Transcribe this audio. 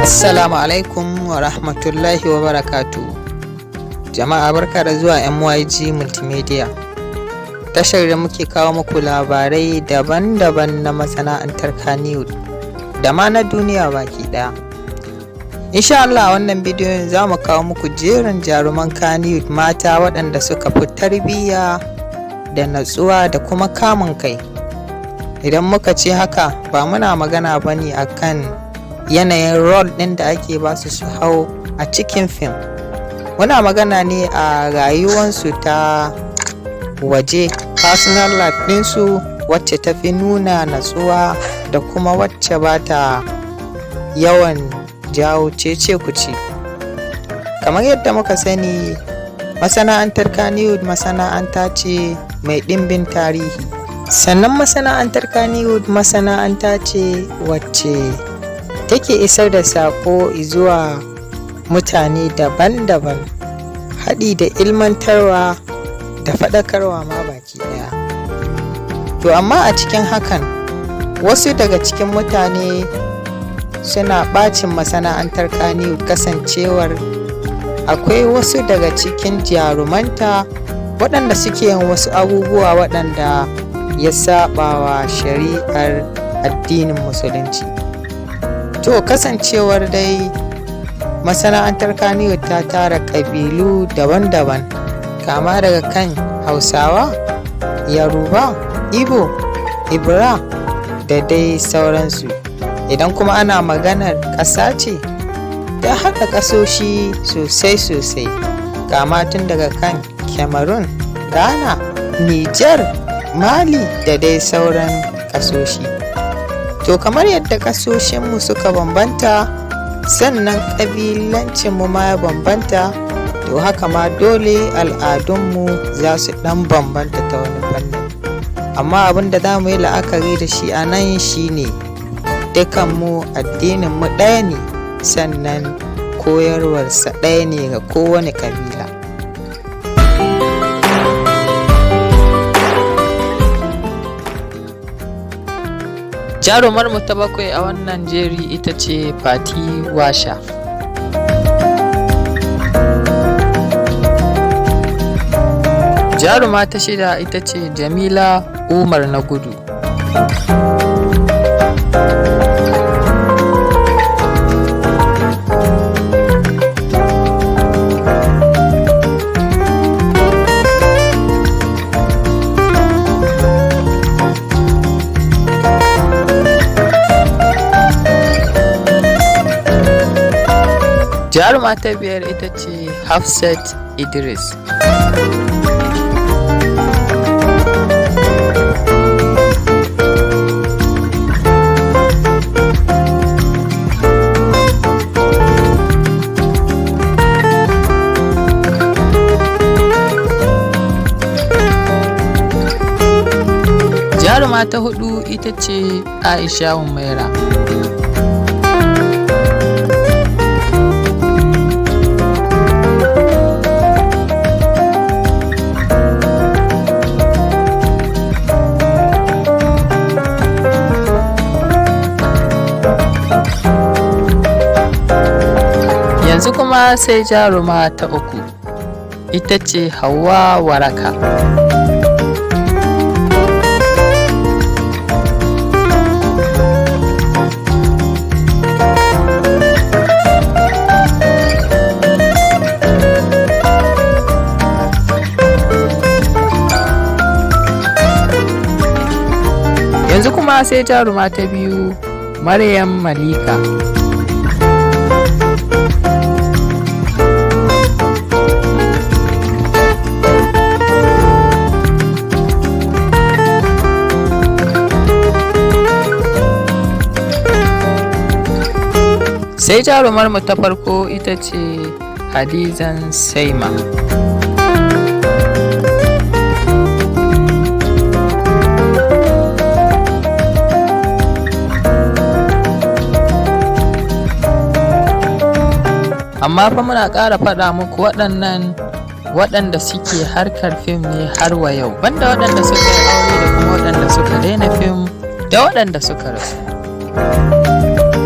Assalamu alaikum wa rahmatullahi wa barakatu. Jama'a barka da zuwa MYG Multimedia. Tashar da muke kawo muku labarai daban-daban na masana'antar Kannywood da ma na duniya baki ɗaya. Insha Allah wannan bidiyon za mu kawo muku jerin jaruman Kannywood mata waɗanda suka fi tarbiyya da natsuwa da kuma kamun kai. Idan muka ce haka ba muna magana bane akan yanayin role ɗin da ake ba su hau a cikin fim. Muna magana ne a rayuwansu ta waje, personal life ɗinsu wacce ta fi nuna natsuwa da kuma wacce ba ta yawan jawo cece-kuce. Kamar yadda muka sani, masana'antar Kannywood masana'anta ce mai ɗimbin tarihi. Sannan masana'antar Kannywood masana'anta ce wacce take isar da saƙo zuwa mutane daban-daban, haɗi da ilmantarwa da faɗakarwa ma baki ɗaya. To amma a cikin hakan wasu daga cikin mutane suna ɓacin masana'antar Kannywood kasancewar akwai wasu daga cikin jarumanta waɗanda suke yin wasu abubuwa waɗanda ya saɓawa shari'ar addinin musulunci. To kasancewar dai masana'antar Kannywood ta tara ƙabilu daban-daban, kama daga kan Hausawa, Yaruba, Igbo, Ibra da dai sauransu. Idan kuma ana maganar ƙasa ce, ta haɗa ƙasoshi sosai, kama tun daga kan Cameroon, Ghana, Niger, Mali da dai sauran ƙasoshi. To kamar yadda ƙasoshinmu suka bambanta, sannan ƙabilancinmu ma ya bambanta, to haka ma dole al'adunmu za su ɗan bambanta ta wani fannin. Amma abin da za mu yi la'akari da shi a nan shi ne dukanmu addininmu ɗaya ne, sannan koyarwarsa ɗaya ne ga kowane ƙabila. Jarumar mu ta bakwai a wannan jeri ita ce Fati Washa. Jaruma ta shida ita ce Jamila Umar na Gudu. Jaruma ta biyar ita ce Hafsat Idris. Jaruma ta hudu ita ce Aisha Humaira. Yanzu kuma sai jaruma ta uku, ita ce Hauwa Waraka. Yanzu kuma sai jaruma ta biyu, Maryam Malika. Sai jarumar mu ta farko ita ce Hadizan Saima. Amma fa muna ƙara faɗa muku waɗanda suke harkar fim ne har wa yau, banda waɗanda suka yi aure da kuma waɗanda suka daina fim da waɗanda suka rasu.